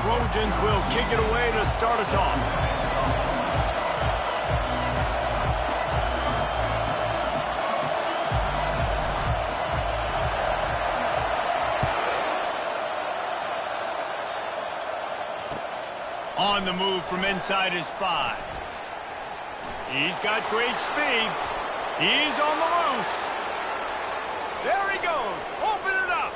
Trojans will kick it away to start us off. On the move from inside his 5. He's got great speed. He's on the loose. There he goes. Open it up.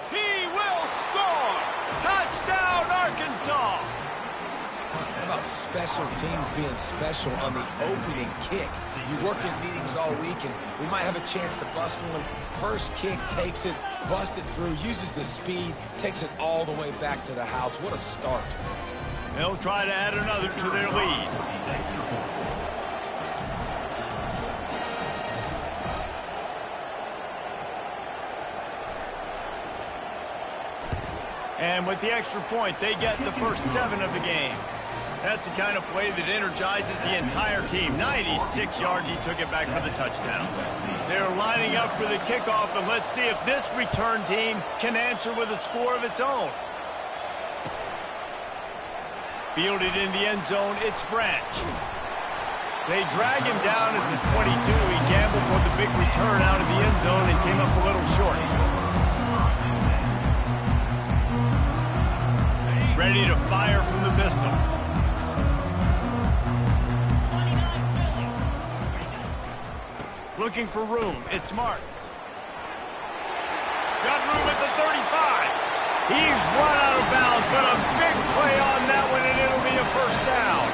He will score. Touchdown, Arkansas. How about special teams being special on the opening kick? You work in meetings all week, and we might have a chance to bust one. First kick, takes it, busts it through, uses the speed, takes it all the way back to the house. What a start. They'll try to add another to their lead. And with the extra point, they get the first 7 of the game. That's the kind of play that energizes the entire team. 96 yards, he took it back for the touchdown. They're lining up for the kickoff, and let's see if this return team can answer with a score of its own. Fielded in the end zone, it's Branch. They drag him down at the 22. He gambled for the big return out of the end zone and came up a little short. Ready to fire from the pistol. Looking for room. It's Marks. Got room at the 35. He's run out of bounds, but a big play on that one, and it'll be a first down.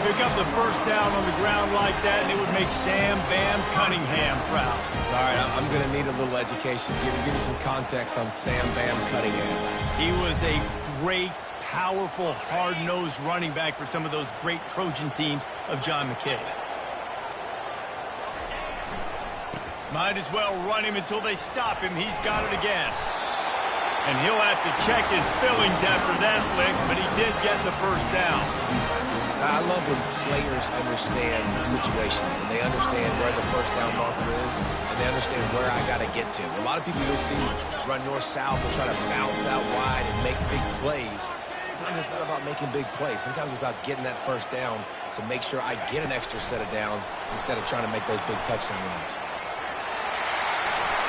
Pick up the first down on the ground like that, and it would make Sam Bam Cunningham proud. All right, I'm going to need a little education. Give me some context on Sam Bam Cunningham. He was a great, powerful, hard-nosed running back for some of those great Trojan teams of John McKay. Might as well run him until they stop him. He's got it again. And he'll have to check his fillings after that lick, but he did get the first down. I love when players understand situations, and they understand where the first down marker is, and they understand where I got to get to. A lot of people you'll see run north-south and try to bounce out wide and make big plays. Sometimes it's not about making big plays. Sometimes it's about getting that first down to make sure I get an extra set of downs instead of trying to make those big touchdown runs.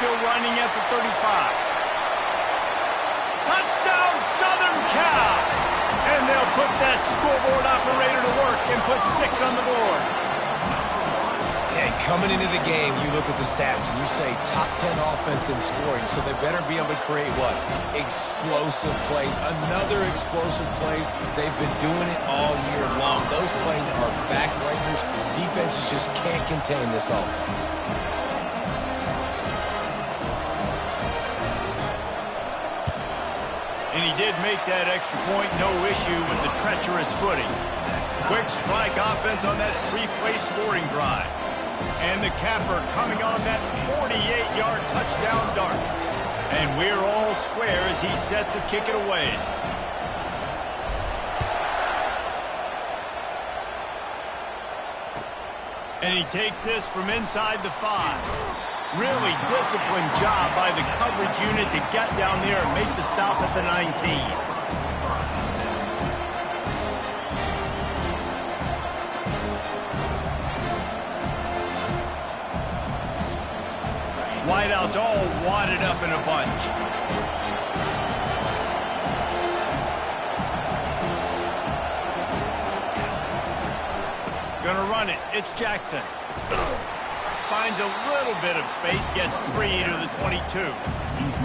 Still running at the 35. Touchdown, Southern Cal! And they'll put that scoreboard operator to work and put 6 on the board. And coming into the game, you look at the stats and you say top 10 offense in scoring, so they better be able to create what? Explosive plays. Another explosive plays. They've been doing it all year long. Those plays are backbreakers. Defenses just can't contain this offense. And he did make that extra point, no issue with the treacherous footing. Quick strike offense on that 3-play scoring drive. And the capper coming on that 48-yard touchdown dart. And we're all square as he's set to kick it away. And he takes this from inside the 5. Really disciplined job by the coverage unit to get down there and make the stop at the 19. Wideouts all wadded up in a bunch. Gonna run it. It's Jackson. Finds a little bit of space, gets 3 to the 22.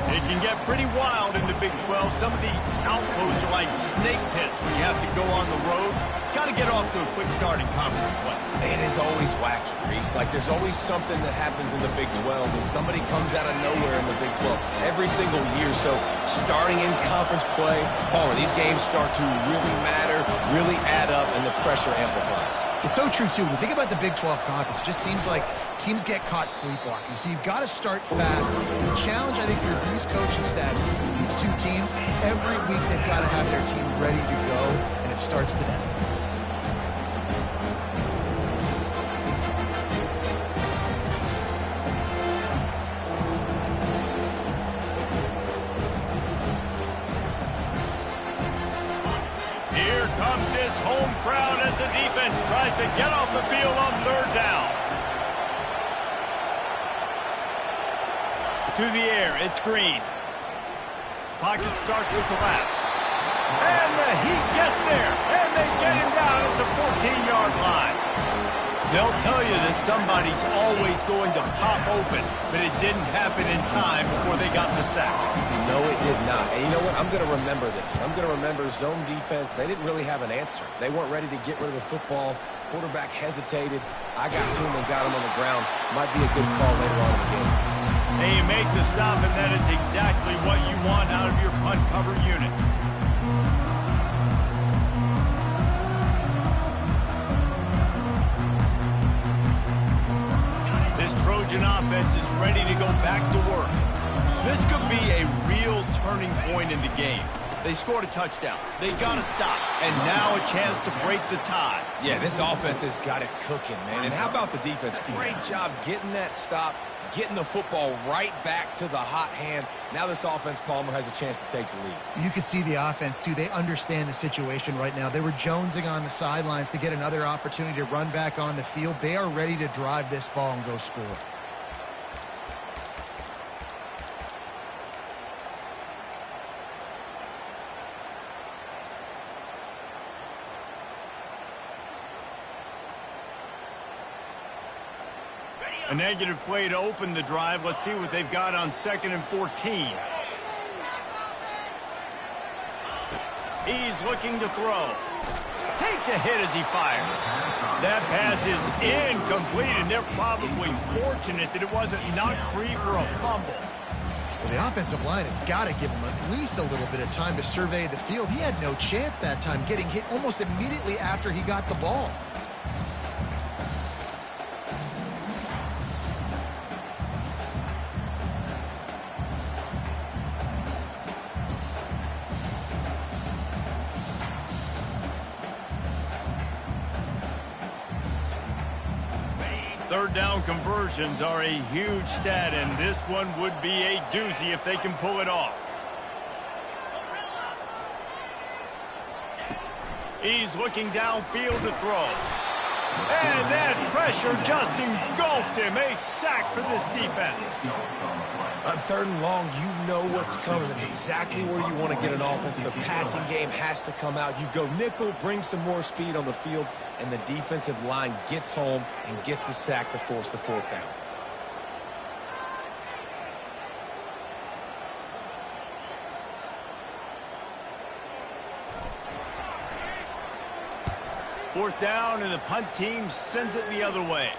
It can get pretty wild in the Big 12. Some of these outposts are like snake pits when you have to go on the road. Got to get off to a quick start in conference play. It is always wacky, Reese. Like, there's always something that happens in the Big 12, and somebody comes out of nowhere in the Big 12 every single year. So, starting in conference play, Palmer, these games start to really matter, really add up, and the pressure amplifies. It's so true, too. When you think about the Big 12 conference, it just seems like teams get caught sleepwalking. So you've got to start fast. The challenge, I think, for these coaching staffs, these two teams, every week they've got to have their team ready to go, and it starts today. Here comes this home crowd as the defense tries to get off the field on third down. To the air, it's Green. Pocket starts to collapse. And the Heat gets there, and they get him down at the 14-yard line. They'll tell you that somebody's always going to pop open, but it didn't happen in time before they got the sack. No, it did not. And you know what? I'm going to remember this. I'm going to remember zone defense. They didn't really have an answer. They weren't ready to get rid of the football. Quarterback hesitated. I got to him and got him on the ground. Might be a good call later on in the game. And you make the stop, and that is exactly what you want out of your punt cover unit. Trojan offense is ready to go back to work. This could be a real turning point in the game. They scored a touchdown. They got a stop. And now a chance to break the tie. Yeah, this offense has got it cooking, man. And how about the defense? Great job getting that stop, getting the football right back to the hot hand. Now this offense, Palmer, has a chance to take the lead. You could see the offense, too. They understand the situation right now. They were jonesing on the sidelines to get another opportunity to run back on the field. They are ready to drive this ball and go score. A negative play to open the drive. Let's see what they've got on 2nd and 14. He's looking to throw. Takes a hit as he fires. That pass is incomplete, and they're probably fortunate that it wasn't knocked free for a fumble. Well, the offensive line has got to give him at least a little bit of time to survey the field. He had no chance that time, getting hit almost immediately after he got the ball. Third down conversions are a huge stat, and this one would be a doozy if they can pull it off. He's looking downfield to throw. And that pressure just engulfed him. A sack for this defense. On 3rd and long, you know what's coming. That's exactly where you want to get an offense. The passing game has to come out. You go nickel, bring some more speed on the field, and the defensive line gets home and gets the sack to force the 4th down. Fourth down, and the punt team sends it the other way.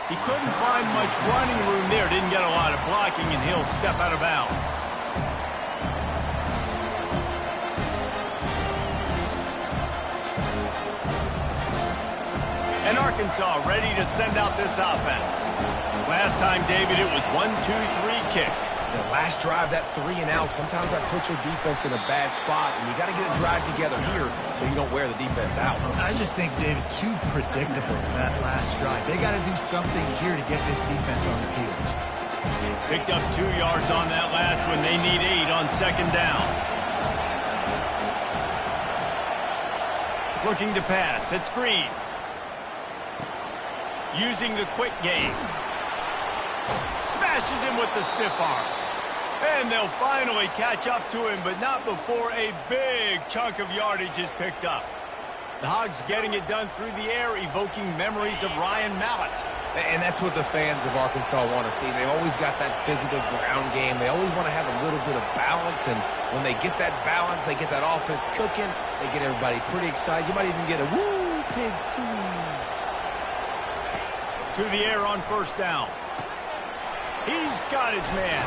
He couldn't find much running room there. Didn't get a lot of blocking, and he'll step out of bounds. And Arkansas ready to send out this offense. Last time, David, it was 1-2-3 kick. The last drive, that 3 and out, sometimes that puts your defense in a bad spot, and you got to get a drive together here so you don't wear the defense out. I just think, David, too predictable, that last drive. They got to do something here to get this defense on their heels. Picked up 2 yards on that last one. They need 8 on 2nd down. Looking to pass. It's Green. Using the quick game. Smashes him with the stiff arm. And they'll finally catch up to him, but not before a big chunk of yardage is picked up. The Hogs getting it done through the air, evoking memories of Ryan Mallett. And that's what the fans of Arkansas want to see. They've always got that physical ground game. They always want to have a little bit of balance, and when they get that balance, they get that offense cooking, they get everybody pretty excited. You might even get a woo, pig soon. To the air on 1st down. He's got his man.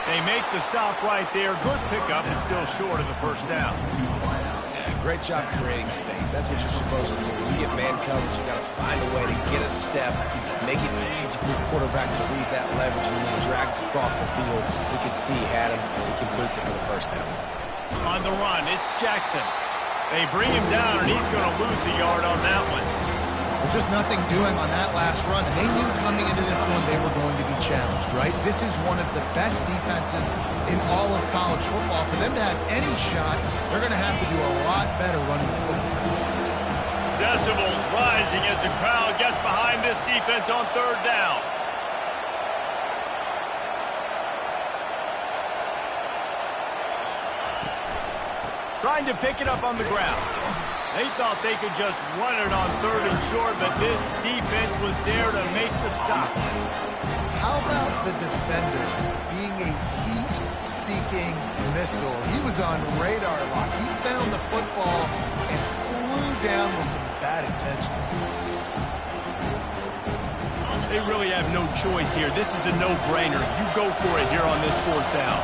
They make the stop right there. Good pickup, and still short of the 1st down. Yeah, great job creating space. That's what you're supposed to do. When you get man coverage, you got to find a way to get a step, make it easy for your quarterback to read that leverage, and when he drags across the field, we can see he had him. He completes it for the 1st down. On the run, it's Jackson. They bring him down, and he's going to lose a yard on that one. Well, just nothing doing on that last run, and they knew coming into this one they were going to be challenged, right? This is one of the best defenses in all of college football. For them to have any shot, they're going to have to do a lot better running the football. Decibels rising as the crowd gets behind this defense on third down. Trying to pick it up on the ground. They thought they could just run it on third and short, but this defense was there to make the stop. How about the defender being a heat-seeking missile? He was on radar lock. He found the football and flew down with some bad intentions. They really have no choice here. This is a no-brainer. You go for it here on this fourth down.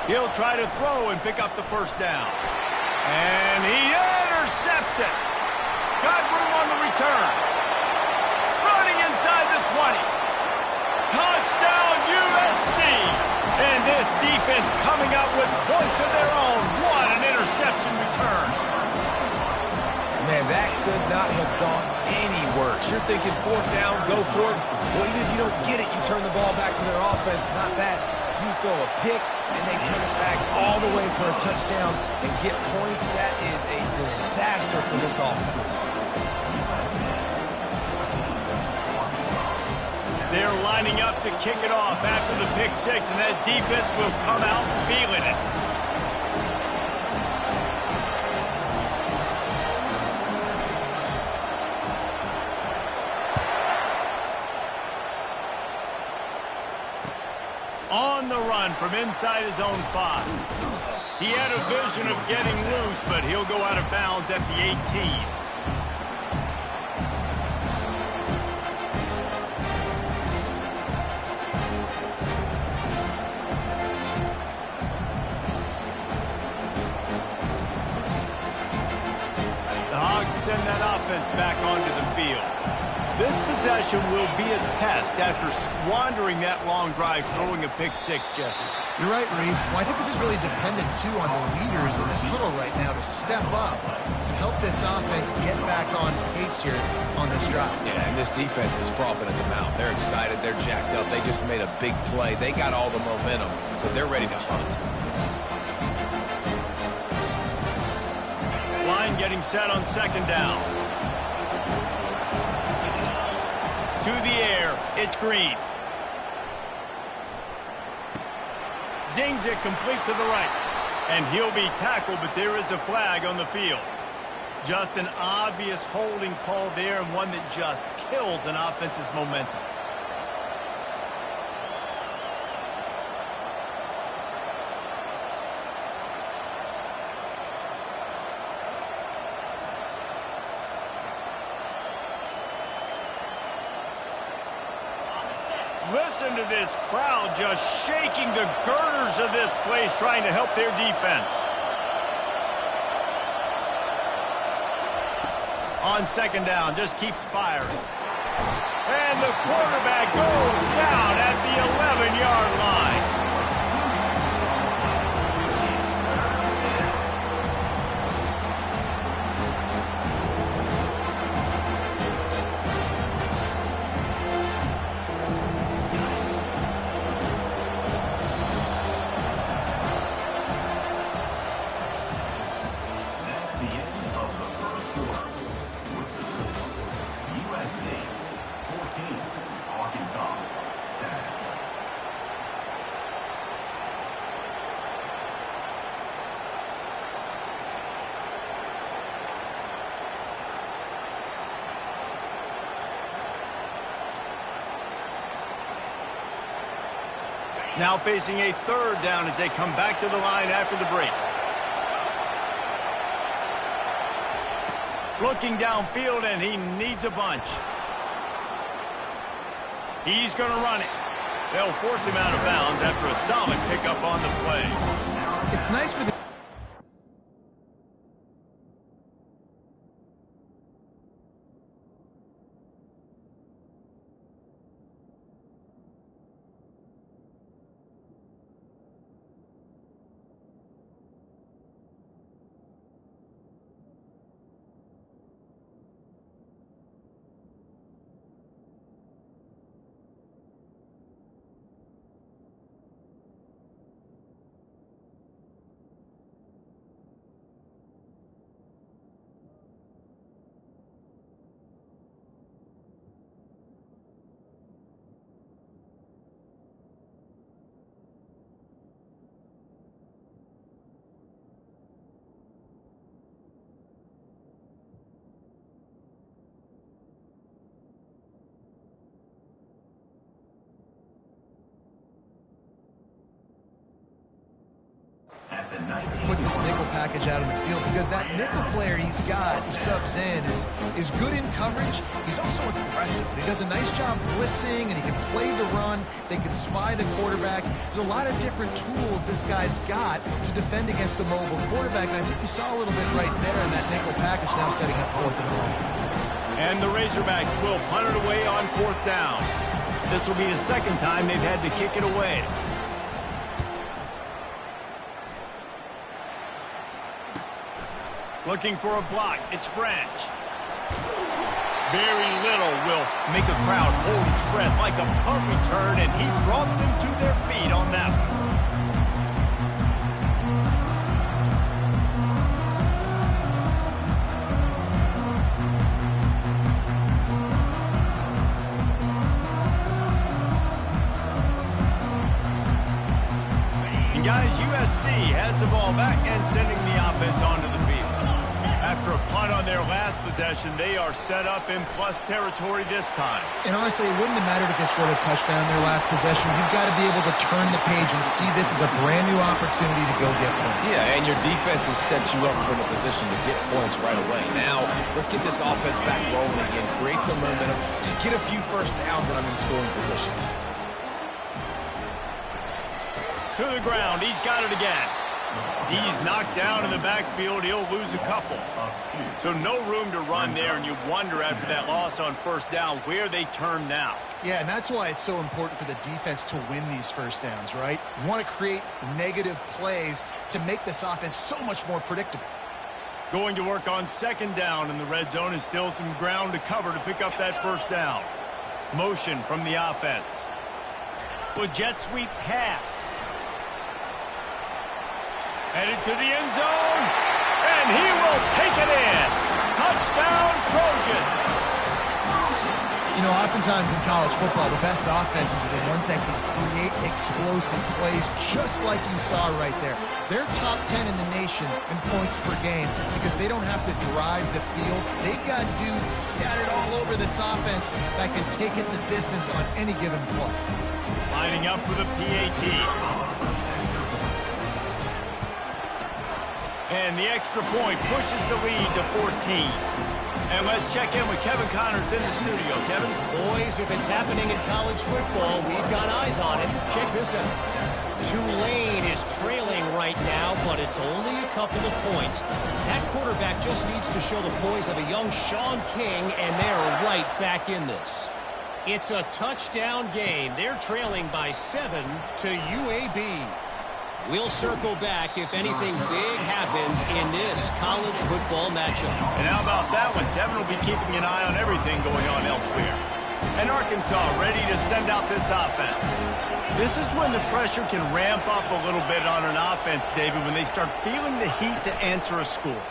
He'll try to throw and pick up the first down. And he intercepts it. Got room on the return. Running inside the 20. Touchdown USC. And this defense coming up with points of their own. What an interception return. Man, that could not have gone any worse. You're thinking fourth down, go for it. Well, even if you don't get it, you turn the ball back to their offense. Not that. You throw a pick, and they turn it back all the way for a touchdown and get points. That is a disaster for this offense. They're lining up to kick it off after the pick six, and that defense will come out feeling it. On the run from inside his own 5. He had a vision of getting loose, but he'll go out of bounds at the 18. The Hogs send that offense back onto the field. This possession will be a test after squandering that long drive throwing a pick six, Jesse. You're right, Reese. Well, I think this is really dependent, too, on the leaders in this huddle right now to step up and help this offense get back on pace here on this drive. Yeah, and this defense is frothing at the mouth. They're excited. They're jacked up. They just made a big play. They got all the momentum, so they're ready to hunt. Line getting set on second down. To the air, it's Green. Zings it complete to the right. And he'll be tackled, but there is a flag on the field. Just an obvious holding call there, and one that just kills an offense's momentum. Listen to this crowd just shaking the girders of this place, trying to help their defense. On second down, just keeps firing. And the quarterback goes down at the 11-yard line. Now facing a third down as they come back to the line after the break. Looking downfield, and he needs a bunch. He's going to run it. They'll force him out of bounds after a solid pickup on the play. It's nice for the puts his nickel package out on the field because that nickel player he's got who subs in is good in coverage. He's also aggressive. He does a nice job blitzing, and he can play the run. They can spy the quarterback. There's a lot of different tools this guy's got to defend against a mobile quarterback, and I think you saw a little bit right there in that nickel package now setting up 4th and 1. And the Razorbacks will punt it away on 4th down. This will be the second time they've had to kick it away. Looking for a block. It's Branch. Very little will make a crowd hold its breath like a punt return, and he brought them to their feet on that one. And guys, USC has the ball back and sending the offense onto the field. After a punt on their last possession, they are set up in plus territory this time. And honestly, it wouldn't have mattered if they scored a touchdown their last possession. You've got to be able to turn the page and see this as a brand new opportunity to go get points. Yeah, and your defense has set you up for the position to get points right away. Now, let's get this offense back rolling again, create some momentum, just get a few first downs, and I'm in scoring position. To the ground, he's got it again. He's knocked down in the backfield. He'll lose a couple. So no room to run there, and you wonder after that loss on 1st down where they turn now. Yeah, and that's why it's so important for the defense to win these first downs, right? You want to create negative plays to make this offense so much more predictable. Going to work on 2nd down, and the red zone is still some ground to cover to pick up that 1st down. Motion from the offense. With jet sweep pass. Headed to the end zone, and he will take it in. Touchdown, Trojan. You know, oftentimes in college football, the best offenses are the ones that can create explosive plays, just like you saw right there. They're top 10 in the nation in points per game because they don't have to drive the field. They've got dudes scattered all over this offense that can take it the distance on any given play. Lining up for the PAT. And the extra point pushes the lead to 14. And let's check in with Kevin Connors in the studio. Kevin? Boys, if it's happening in college football, we've got eyes on it. Check this out. Tulane is trailing right now, but it's only a couple of points. That quarterback just needs to show the poise of a young Sean King, and they're right back in this. It's a touchdown game. They're trailing by 7 to UAB. We'll circle back if anything big happens in this college football matchup. And how about that one? Kevin will be keeping an eye on everything going on elsewhere. And Arkansas ready to send out this offense. This is when the pressure can ramp up a little bit on an offense, David, when they start feeling the heat to answer a score.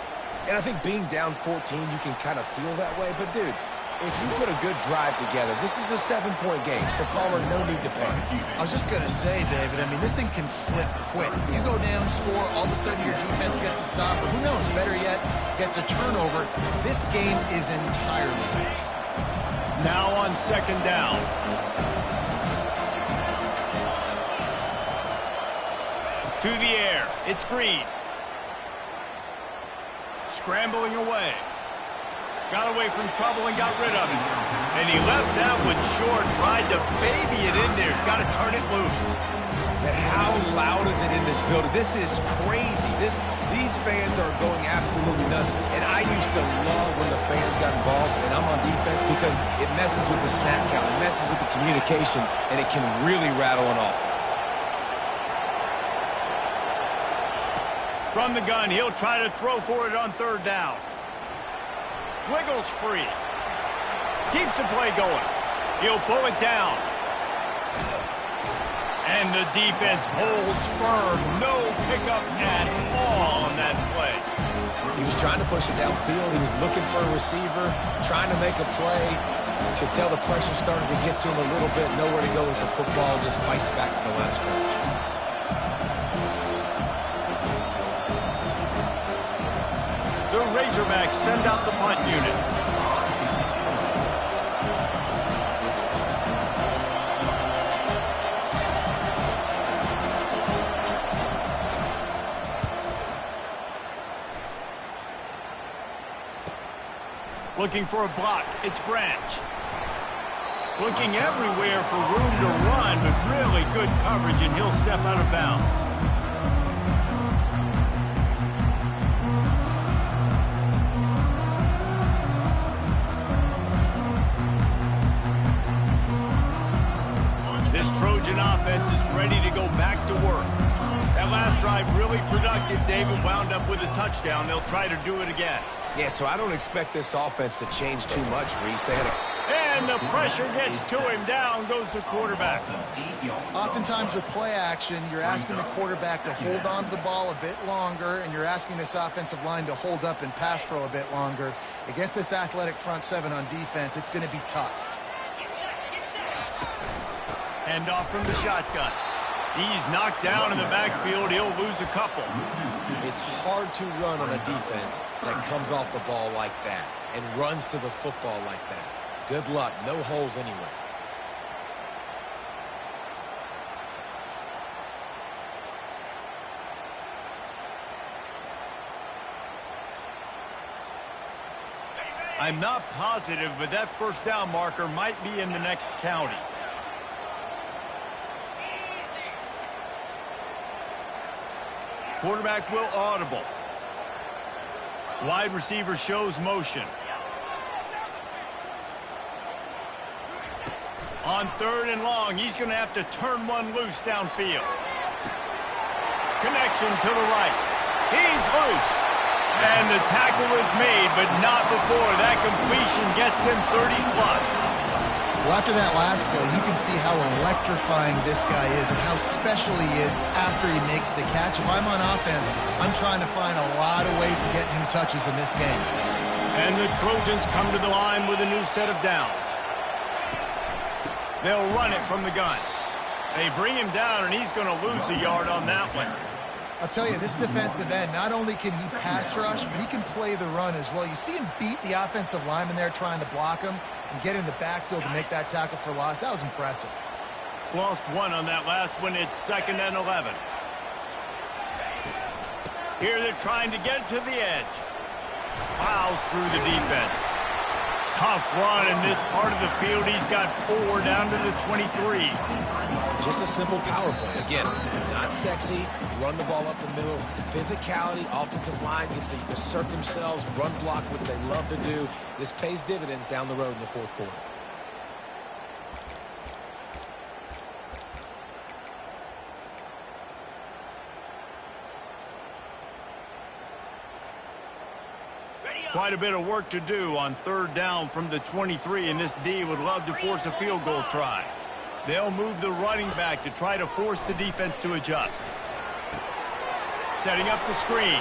And I think being down 14, you can kind of feel that way. But, dude, if you put a good drive together, this is a 7-point game, so Palmer, no need to panic. I was just going to say, David, I mean, this thing can flip quick. You go down, score, all of a sudden your defense gets a stop, or who knows, better yet, gets a turnover. This game is entirely. Now on 2nd down. To the air, it's Green. Scrambling away. Got away from trouble and got rid of it. And he left that one short, tried to baby it in there. He's got to turn it loose. But how loud is it in this building? This is crazy. These fans are going absolutely nuts. And I used to love when the fans got involved, and I'm on defense, because it messes with the snap count. It messes with the communication, and it can really rattle an offense. From the gun, he'll try to throw for it on 3rd down. Wiggles free. Keeps the play going. He'll pull it down. And the defense holds firm. No pickup at all on that play. He was trying to push it downfield. He was looking for a receiver, trying to make a play. Could tell the pressure started to get to him a little bit. Nowhere to go with the football. Just fights back to the last play. The Razorbacks send out the punt unit. Looking for a block. It's Branch. Looking everywhere for room to run, but really good coverage, and he'll step out of bounds. This Trojan offense is ready to go back to work. That last drive really productive. David wound up with a touchdown. They'll try to do it again. Yeah, so I don't expect this offense to change too much, Reese. They had And the pressure gets to him. Down goes the quarterback. Oftentimes with play action, you're asking the quarterback to hold on to the ball a bit longer, and you're asking this offensive line to hold up and pass pro a bit longer. Against this athletic front seven on defense, it's going to be tough. Hand off from the shotgun. He's knocked down in the backfield. He'll lose a couple. It's hard to run on a defense that comes off the ball like that and runs to the football like that. Good luck. No holes anywhere. I'm not positive, but that first down marker might be in the next county. Quarterback will audible. Wide receiver shows motion. On 3rd and long, he's going to have to turn one loose downfield. Connection to the right. He's loose. And the tackle is made, but not before that completion gets them 30+. Well, after that last play, you can see how electrifying this guy is and how special he is after he makes the catch. If I'm on offense, I'm trying to find a lot of ways to get him touches in this game. And the Trojans come to the line with a new set of downs. They'll run it from the gun. They bring him down, and he's going to lose a yard on that one. I'll tell you, this defensive end, not only can he pass rush, but he can play the run as well. You see him beat the offensive lineman there trying to block him and get in the backfield to make that tackle for loss. That was impressive. Lost one on that last one. It's 2nd and 11. Here they're trying to get to the edge. Plows through the defense. Tough run in this part of the field. He's got 4 down to the 23. Just a simple power play. Again, not sexy. Run the ball up the middle. Physicality, offensive line gets to assert themselves, run block, what they love to do. This pays dividends down the road in the 4th quarter. Quite a bit of work to do on 3rd down from the 23, and this D would love to force a field goal try. They'll move the running back to try to force the defense to adjust. Setting up the screen.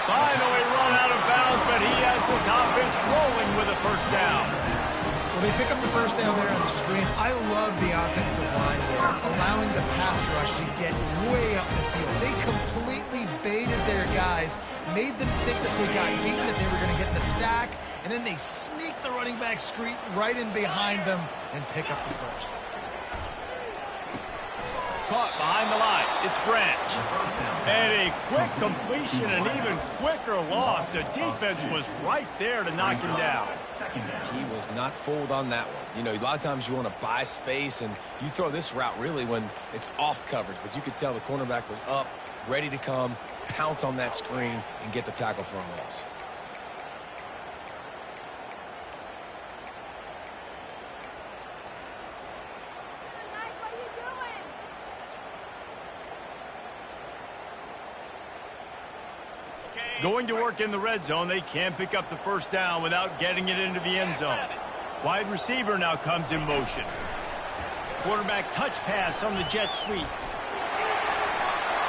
Finally run out of bounds, but he has this offense rolling with a first down. Well, they pick up the first down there on the screen. I love the offensive line there, allowing the pass rush to get way up the field. They completely baited their guys, made them think that they got beaten, that they were going to get the sack, and then they sneak the running back screen right in behind them and pick up the first. Caught behind the line. It's Branch. And a quick completion, an even quicker loss. The defense was right there to knock him down. He was not fooled on that one. You know, a lot of times you want to buy space, and you throw this route really when it's off coverage. But you could tell the cornerback was up, ready to come, pounce on that screen, and get the tackle for a loss. Going to work in the red zone. They can't pick up the first down without getting it into the end zone. Wide receiver now comes in motion. Quarterback touch pass on the jet sweep.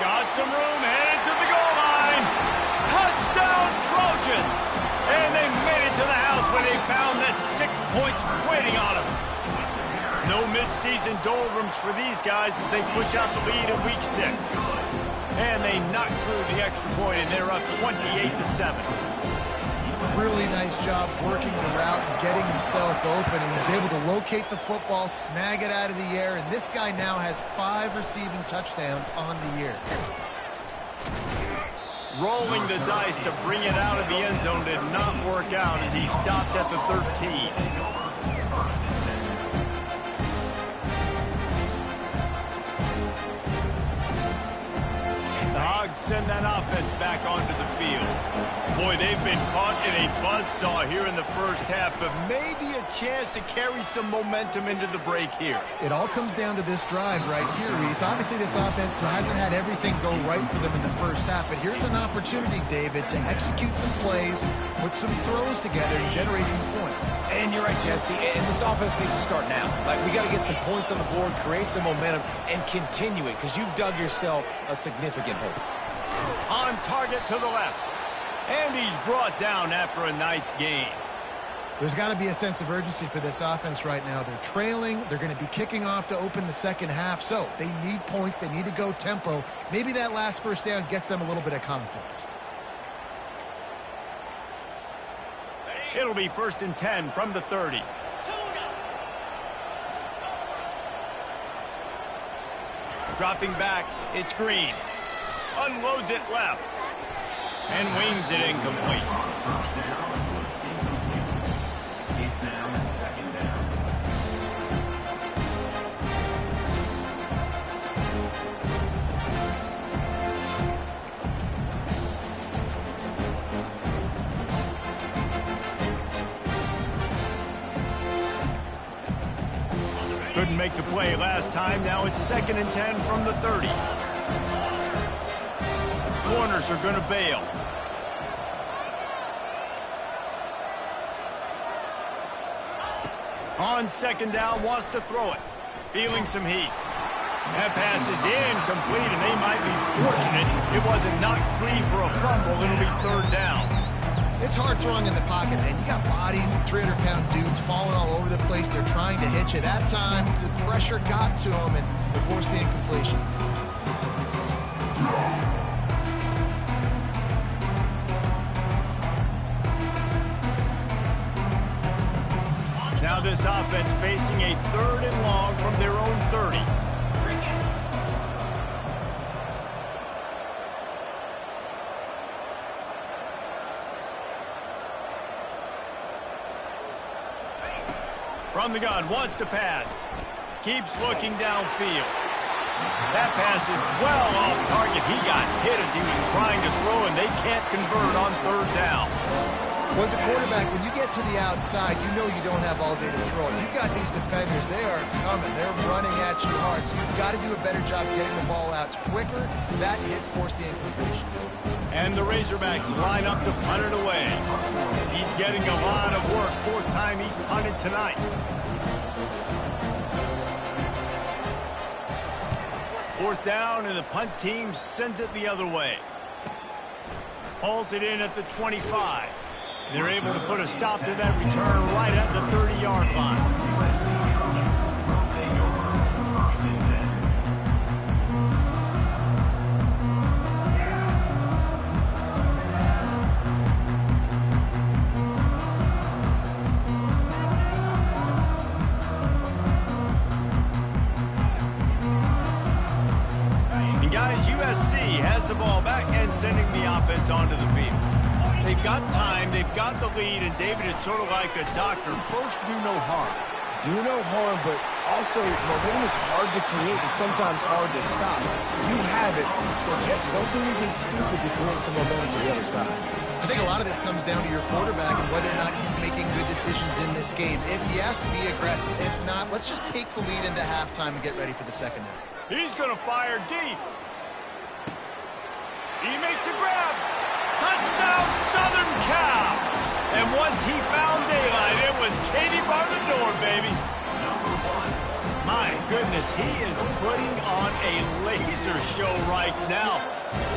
Got some room, headed to the goal line. Touchdown Trojans! And they made it to the house when they found that 6 points waiting on them. No midseason doldrums for these guys as they push out the lead in week 6. And they knock through the extra point, and they're up 28-7. Really nice job working the route and getting himself open. He was able to locate the football, snag it out of the air, and this guy now has 5 receiving touchdowns on the year. Rolling the dice to bring it out of the end zone did not work out as he stopped at the 13. Send that offense back onto the field. Boy, they've been caught in a buzzsaw here in the first half, but maybe a chance to carry some momentum into the break here. It all comes down to this drive right here, Reese. Obviously, this offense hasn't had everything go right for them in the first half, but here's an opportunity, David, to execute some plays, put some throws together, and generate some points. And you're right, Jesse, and this offense needs to start now. Like, we got to get some points on the board, create some momentum, and continue it, because you've dug yourself a significant hole. On target to the left. And he's brought down after a nice gain. There's got to be a sense of urgency for this offense right now. They're trailing. They're going to be kicking off to open the second half. So they need points. They need to go tempo. Maybe that last first down gets them a little bit of confidence. It'll be 1st and 10 from the 30. Dropping back, it's Green. Unloads it left. And wings it incomplete. Couldn't make the play last time. Now it's 2nd and 10 from the 30. Corners are going to bail. On 2nd down, wants to throw it. Feeling some heat. That pass is incomplete, and they might be fortunate it wasn't knocked free for a fumble. It'll be 3rd down. It's hard throwing in the pocket, man. You got bodies and 300-pound dudes falling all over the place. They're trying to hit you. That time, the pressure got to them, and they forced the incompletion. Now this offense facing a 3rd and long from their own 30. From the gun, wants to pass. Keeps looking downfield. That pass is well off target. He got hit as he was trying to throw, and they can't convert on 3rd down. Well, as a quarterback, when you get to the outside, you know you don't have all day to throw. You've got these defenders. They are coming. They're running at you hard. So you've got to do a better job getting the ball out quicker. That hit forced the incompletion. And the Razorbacks line up to punt it away. He's getting a lot of work. 4th time he's punted tonight. Fourth down, and the punt team sends it the other way. Hauls it in at the 25. They're able to put a stop to that return right at the 30-yard line. And guys, USC has the ball back and sending the offense onto the field. They've got time, they've got the lead, and David, it's sort of like a doctor. First, do no harm. Do no harm, but also momentum is hard to create and sometimes hard to stop. You have it, so Jesse, don't do anything stupid to create some momentum for the other side. I think a lot of this comes down to your quarterback and whether or not he's making good decisions in this game. If yes, be aggressive. If not, let's just take the lead into halftime and get ready for the second half. He's going to fire deep. He makes a grab. Touchdown, Southern Cal. And once he found daylight, it was Katie bar the door, baby. My goodness, he is putting on a laser show right now.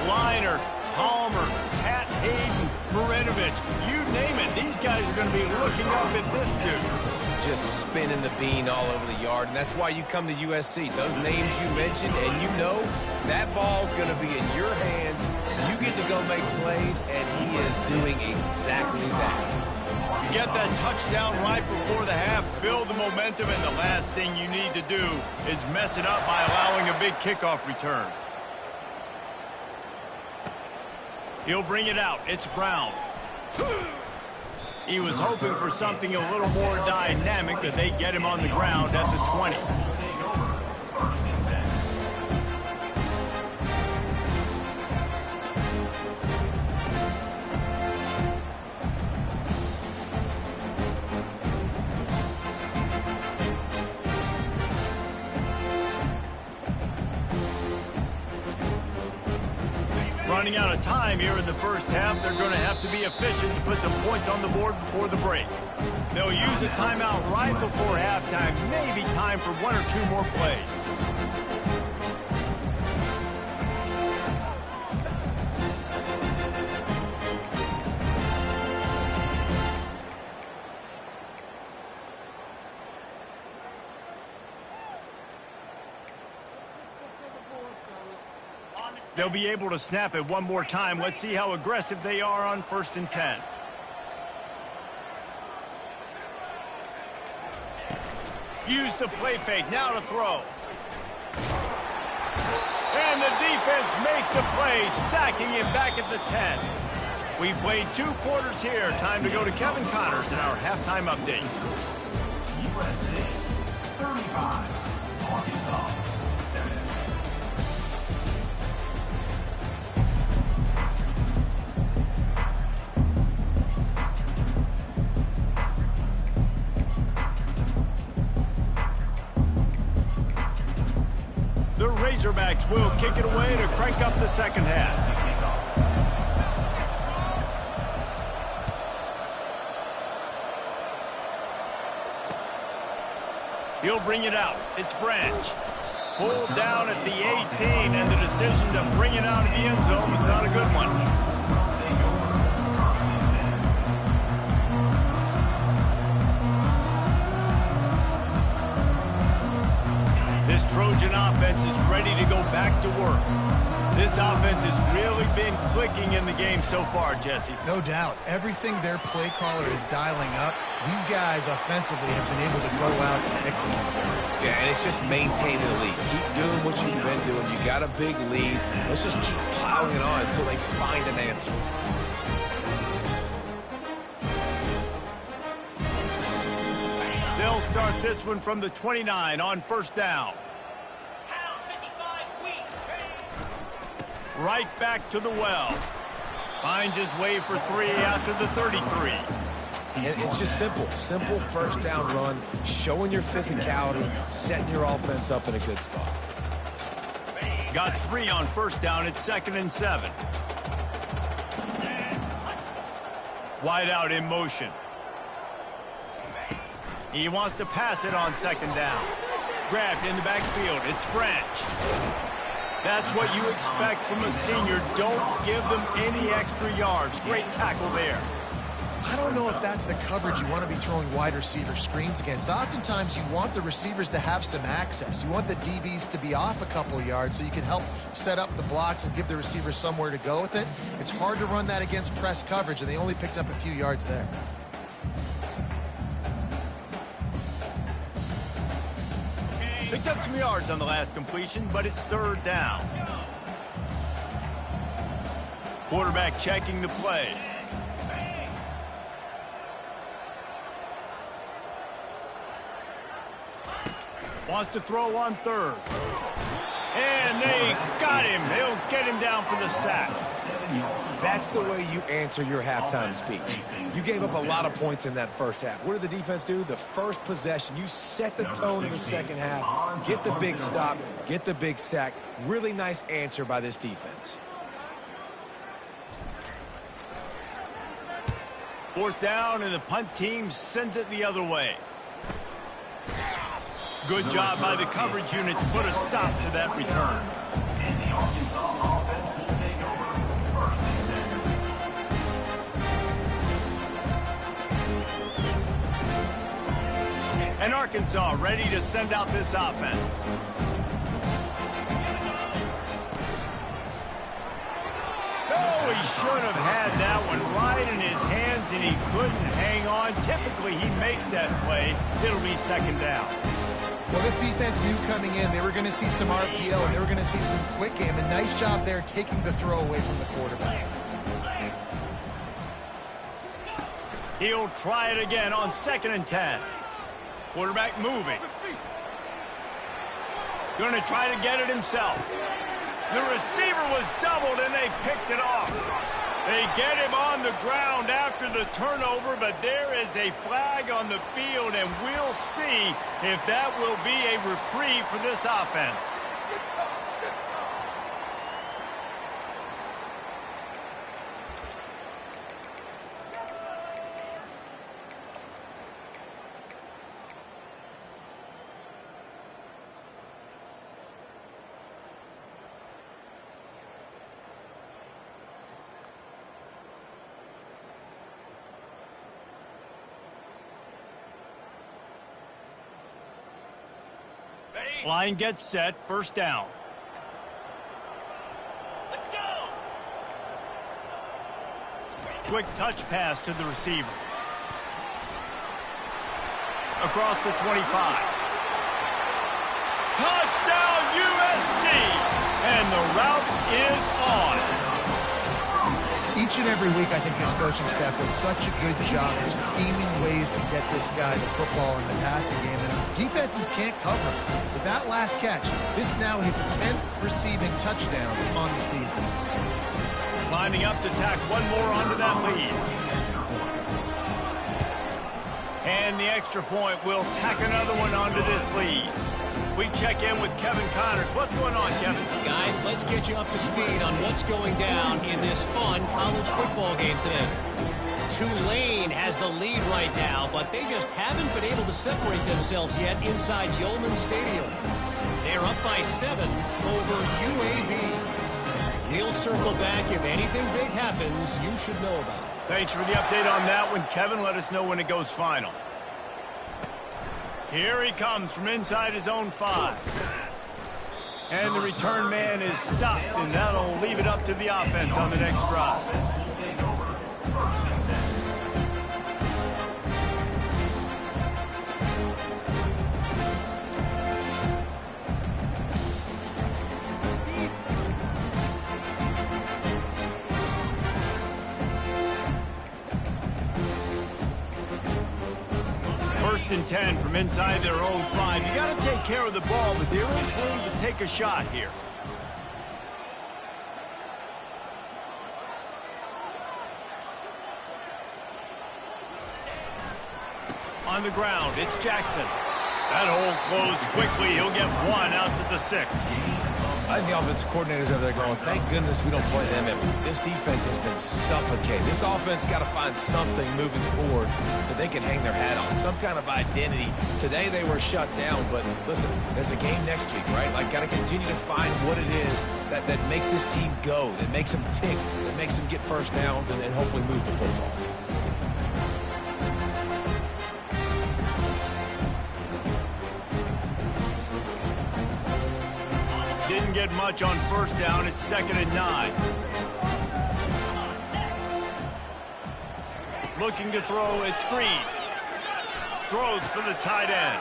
Liner, Palmer, Pat Hayden, Marinovich, you name it. These guys are going to be looking up at this dude. Just spinning the bean all over the yard, and that's why you come to USC. Those names you mentioned, and you know that ball's going to be in your hands. You get to go make plays, and he is doing exactly that. Get that touchdown right before the half, build the momentum, and the last thing you need to do is mess it up by allowing a big kickoff return. He'll bring it out. It's Brown. He was hoping for something a little more dynamic, but they get him on the ground at the 20. Running out of time here in the first half, they're going to have to be efficient to put some points on the board before the break. They'll use a timeout right before halftime, maybe time for 1 or 2 more plays. They'll be able to snap it one more time. Let's see how aggressive they are on 1st and 10. Use the play fake, now to throw. And the defense makes a play, sacking him back at the 10. We've played 2 quarters here. Time to go to Kevin Connors in our halftime update. USC 35, Arkansas 7. The Razorbacks will kick it away to crank up the second half. He'll bring it out. It's Branch. Pulled down at the 18, and the decision to bring it out of the end zone was not a good one. This Trojan offense is ready to go back to work. This offense has really been clicking in the game so far, Jesse. No doubt. Everything their play caller is dialing up, these guys offensively have been able to go out and execute. Yeah, and it's just maintaining the lead. Keep doing what you've been doing. You got a big lead. Let's just keep piling it on until they find an answer. They'll start this one from the 29 on 1st down. Right back to the well. Finds his way for 3 out to the 33. And it's just simple. Simple 1st down run, showing your physicality, setting your offense up in a good spot. Got 3 on 1st down. It's 2nd and 7. Wide out in motion. He wants to pass it on 2nd down. Grabbed in the backfield. It's Branch. That's what you expect from a senior. Don't give them any extra yards. Great tackle there. I don't know if that's the coverage you want to be throwing wide receiver screens against. Oftentimes, you want the receivers to have some access. You want the DBs to be off a couple of yards so you can help set up the blocks and give the receivers somewhere to go with it. It's hard to run that against press coverage, and they only picked up a few yards there. Picked up some yards on the last completion, but it's 3rd down. Quarterback checking the play. Wants to throw on 3rd. And they got him. They'll get him down for the sack. That's the way you answer your halftime speech. You gave up a lot of points in that first half. What did the defense do? The first possession, you set the tone in the second half. Get the big stop, get the big sack. Really nice answer by this defense. 4th down, and the punt team sends it the other way. Good job by the coverage unit to put a stop to that return. And the Arkansas offense will take over 1st and 10. And Arkansas ready to send out this offense. Oh, he should have had that one right in his hands, and he couldn't hang on. Typically, he makes that play. It'll be 2nd down. Well, this defense knew coming in they were going to see some RPO and they were going to see some quick game. A nice job there taking the throw away from the quarterback. He'll try it again on 2nd and 10. Quarterback moving. Going to try to get it himself. The receiver was doubled, and they picked it off. They get him on the ground after the turnover, but there is a flag on the field, and we'll see if that will be a reprieve for this offense. Line gets set, 1st down. Let's go! Quick touch pass to the receiver. Across the 25. Touchdown USC! And the route is on. Each and every week, I think this coaching staff does such a good job of scheming ways to get this guy the football in the passing game, and defenses can't cover him. With that last catch, this is now his 10th receiving touchdown on the season. Lining up to tack one more onto that lead. And the extra point will tack another one onto this lead. We check in with Kevin Connors. What's going on, Kevin? Guys, let's get you up to speed on what's going down in this fun college football game today. Tulane has the lead right now, but they just haven't been able to separate themselves yet inside Yulman Stadium. They're up by 7 over UAB. We'll circle back. If anything big happens, you should know about it. Thanks for the update on that one, Kevin. Let us know when it goes final. Here he comes from inside his own 5. And the return man is stopped, and that'll leave it up to the offense on the next drive. First and 10 from inside their own 5. You got to take care of the ball, but there is room to take a shot here. On the ground, it's Jackson. That hole closed quickly. He'll get 1 out to the 6. I think the offensive coordinators over there going, thank goodness we don't play them. This defense has been suffocating. This offense got to find something moving forward that they can hang their hat on, some kind of identity. Today they were shut down, but listen, there's a game next week, right? Like, got to continue to find what it is that makes this team go, that makes them tick, that makes them get first downs and hopefully move the football. Didn't get much on 1st down. It's 2nd and 9. Looking to throw, it's Green. Throws for the tight end.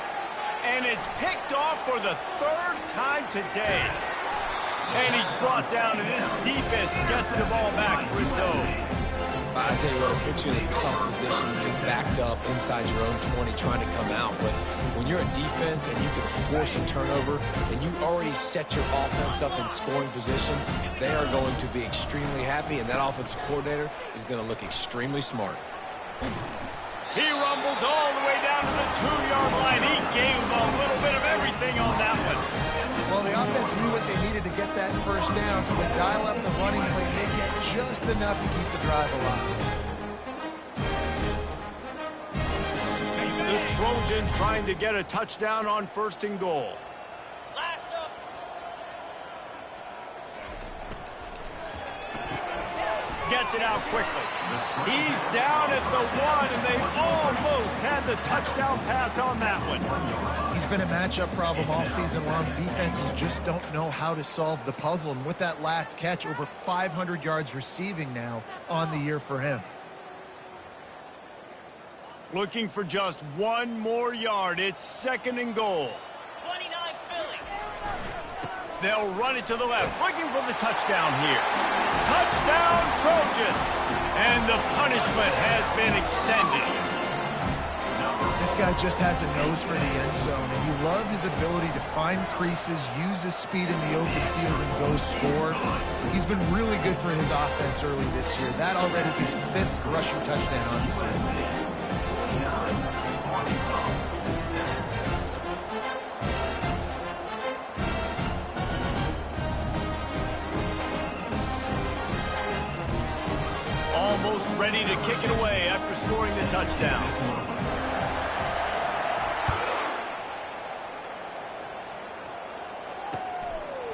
And it's picked off for the 3rd time today. And he's brought down, and this defense gets the ball back for its own. I tell you what, it puts you in a tough position. You're backed up inside your own 20 trying to come out. But when you're a defense and you can force a turnover and you already set your offense up in scoring position, they are going to be extremely happy, and that offensive coordinator is going to look extremely smart. He rumbles all the way down to the 2-yard line. He gave them a little bit of everything on that one. Well, the offense knew what they needed to get that 1st down, so they dial up the running play. They get just enough to keep the drive alive. The Trojans trying to get a touchdown on 1st and goal. Gets it out quickly. He's down at the 1, and they almost had the touchdown pass on that one. He's been a matchup problem all season long. Defenses just don't know how to solve the puzzle. And with that last catch, over 500 yards receiving now on the year for him. Looking for just 1 more yard. It's 2nd and goal. 29 Philly. They'll run it to the left, looking for the touchdown here. Touchdown, Trojans! And the punishment has been extended. This guy just has a nose for the end zone, and you love his ability to find creases, use his speed in the open field, and go score. He's been really good for his offense early this year. That already his 5th rushing touchdown on the season. Almost ready to kick it away after scoring the touchdown.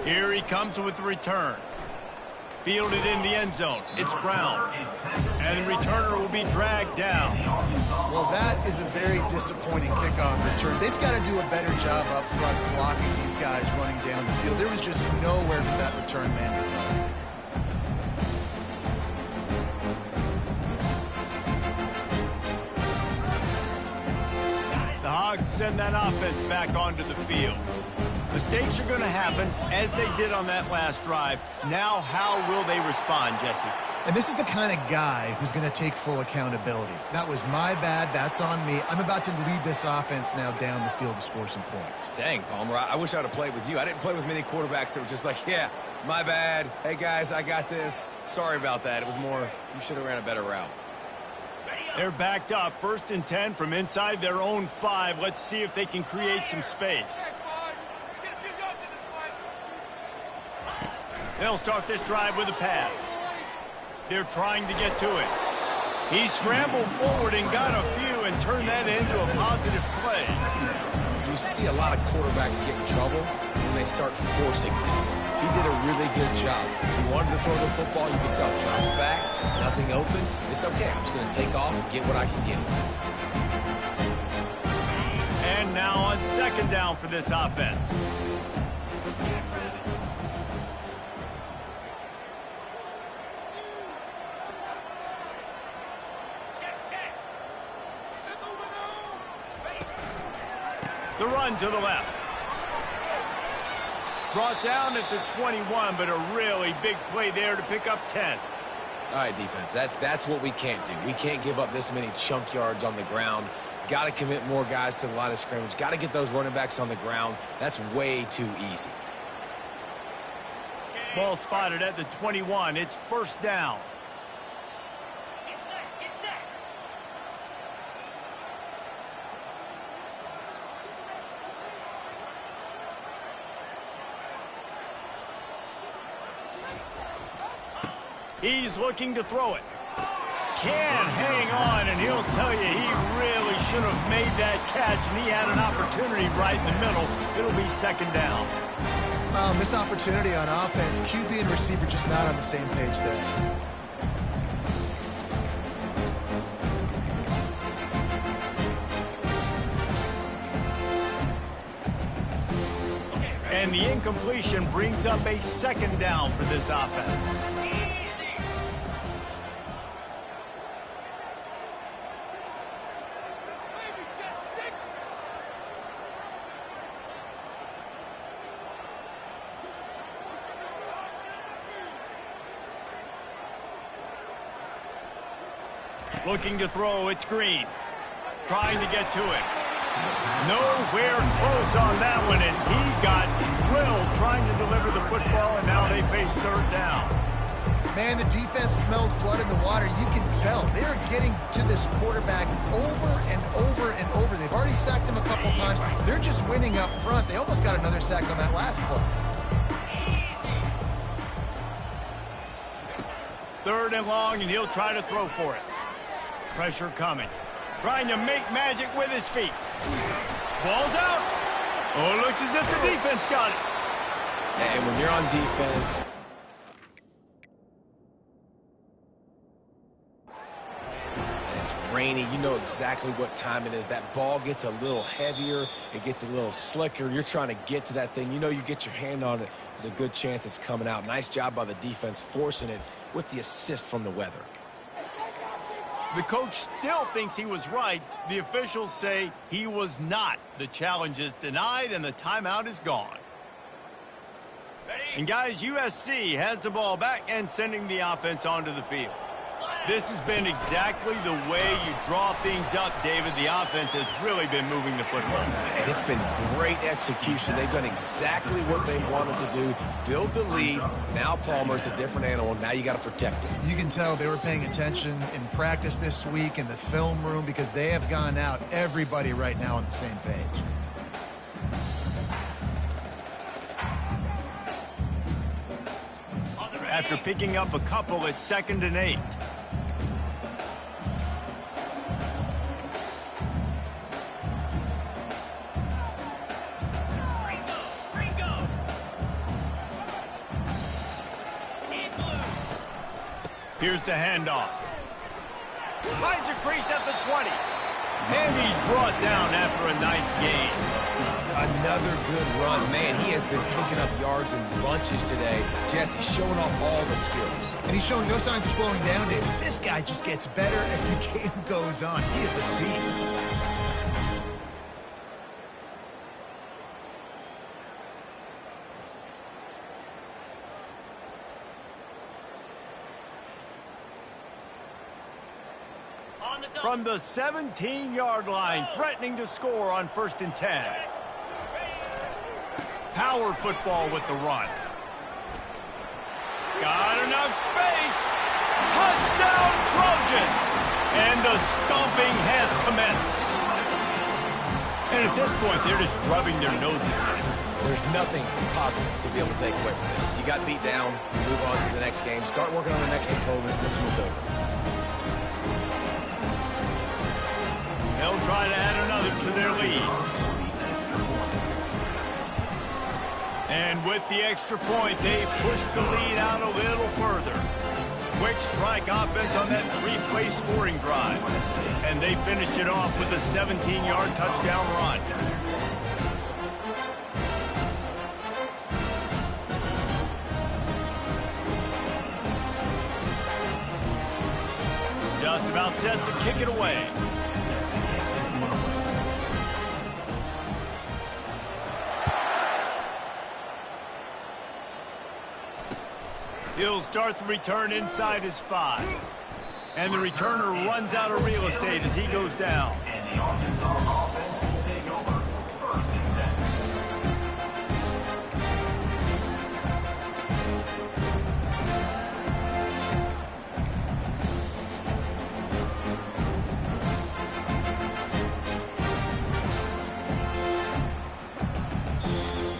Here he comes with the return. Fielded in the end zone. It's Brown. And the returner will be dragged down. Well, that is a very disappointing kickoff return. They've got to do a better job up front blocking these guys running down the field. There was just nowhere for that return man to go. The Hogs send that offense back onto the field. Mistakes are going to happen, as they did on that last drive. Now, how will they respond, Jesse? And this is the kind of guy who's going to take full accountability. That was my bad. That's on me. I'm about to lead this offense now down the field to score some points. Dang, Palmer, I wish I'd have played with you. I didn't play with many quarterbacks that were just like, yeah, my bad. Hey, guys, I got this. Sorry about that. It was more, you should have ran a better route. They're backed up. 1st and 10 from inside their own 5. Let's see if they can create some space. They'll start this drive with a pass. They're trying to get to it. He scrambled forward and got a few and turned that into a positive play. You see a lot of quarterbacks get in trouble when they start forcing things. He did a really good job. He wanted to throw the football. You can tell. Drops back, nothing open. It's okay. I'm just going to take off and get what I can get. And now on 2nd down for this offense. The run to the left. Brought down at the 21, but a really big play there to pick up 10. All right, defense, that's what we can't do. We can't give up this many chunk yards on the ground. Got to commit more guys to the line of scrimmage. Got to get those running backs on the ground. That's way too easy. Ball spotted at the 21. It's 1st down. He's looking to throw it. Can't hang on, and he'll tell you he really should have made that catch, and he had an opportunity right in the middle. It'll be 2nd down. Missed opportunity on offense. QB and receiver just not on the same page there. And the incompletion brings up a 2nd down for this offense. Looking to throw, it's Green. Trying to get to it. Nowhere close on that one as he got drilled trying to deliver the football, and now they face 3rd down. Man, the defense smells blood in the water. You can tell. They're getting to this quarterback over and over and over. They've already sacked him a couple times. They're just winning up front. They almost got another sack on that last play. 3rd and long, and he'll try to throw for it. Pressure coming. Trying to make magic with his feet. Ball's out. Oh, it looks as if the defense got it. And when you're on defense, and it's rainy, you know exactly what time it is. That ball gets a little heavier. It gets a little slicker. You're trying to get to that thing. You know you get your hand on it. There's a good chance it's coming out. Nice job by the defense forcing it with the assist from the weather. The coach still thinks he was right. The officials say he was not. The challenge is denied, and the timeout is gone. And guys, USC has the ball back and sending the offense onto the field. This has been exactly the way you draw things up, David. The offense has really been moving the football. And it's been great execution. They've done exactly what they wanted to do. Build the lead. Now Palmer's a different animal. Now you got to protect him. You can tell they were paying attention in practice this week in the film room because they have gone out, everybody right now on the same page. After picking up a couple, it's 2nd and 8. Here's the handoff. Finds a crease at the 20. And he's brought down after a nice gain. Another good run. Man, he has been picking up yards in bunches today. Jesse showing off all the skills. And he's showing no signs of slowing down, David. This guy just gets better as the game goes on. He is a beast. From the 17-yard line, threatening to score on 1st and 10. Power football with the run. Got enough space. Touchdown Trojans! And the stomping has commenced. And at this point, they're just rubbing their noses in. There's nothing positive to be able to take away from this. You got beat down, move on to the next game, start working on the next opponent. This one's over. They'll try to add another to their lead. And with the extra point, they push the lead out a little further. Quick strike offense on that 3-play scoring drive. And they finished it off with a 17-yard touchdown run. Just about set to kick it away. He'll start the return inside his 5. And the returner runs out of real estate as he goes down. And the Arkansas offense will take over 1st and 10.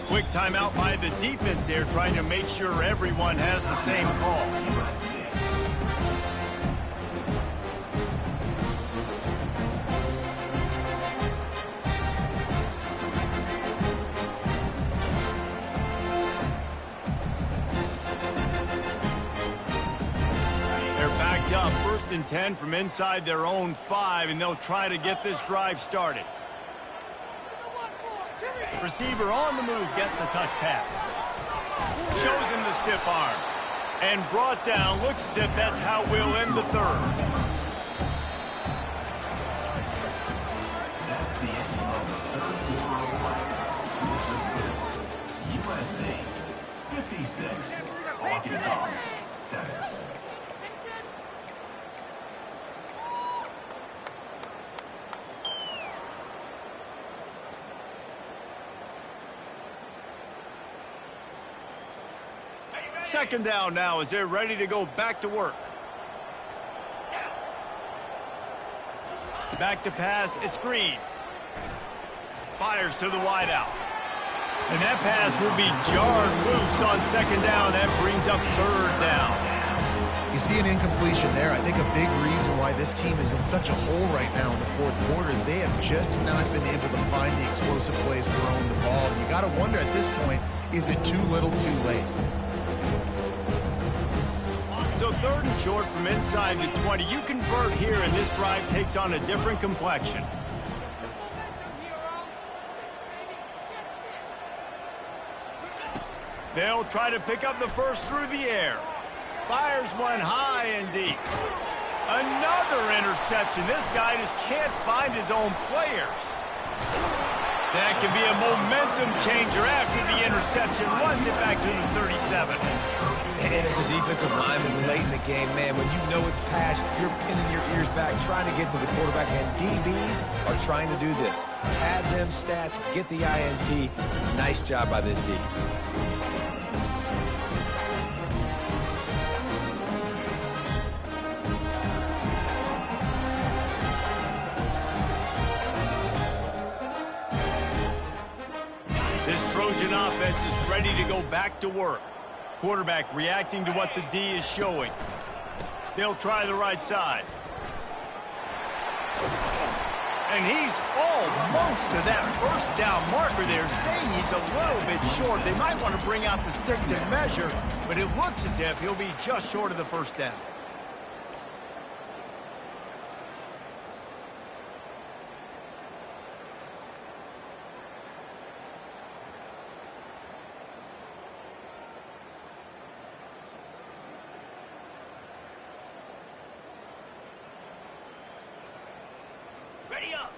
Quick timeout by the defense there, trying to make sure everyone has the same call. They're backed up, 1st and 10 from inside their own 5, and they'll try to get this drive started. Receiver on the move gets the touch pass. Shows him the stiff arm. And brought down. Looks as if that's how we'll end the 3rd. That's the end of the 3rd quarter of play. USC 56, Arkansas 7. Second down now as they're ready to go back to work. Back to pass, it's Green. Fires to the wideout. And that pass will be jarred loose on 2nd down. That brings up 3rd down. You see an incompletion there. I think a big reason why this team is in such a hole right now in the 4th quarter is they have just not been able to find the explosive plays throwing the ball. And you got to wonder at this point, is it too little too late? So 3rd and short from inside the 20. You convert here, and this drive takes on a different complexion. They'll try to pick up the first through the air. Fires one high and deep. Another interception. This guy just can't find his own players. That can be a momentum changer after the interception. Runs it back to the 37. And as a defensive lineman late in the game, man, when you know it's passed, you're pinning your ears back, trying to get to the quarterback, and DBs are trying to do this. Pad them stats, get the INT. Nice job by this D. This Trojan offense is ready to go back to work. Quarterback reacting to what the D is showing. They'll try the right side. And he's almost to that first down marker there, saying he's a little bit short. They might want to bring out the sticks and measure, but it looks as if he'll be just short of the first down.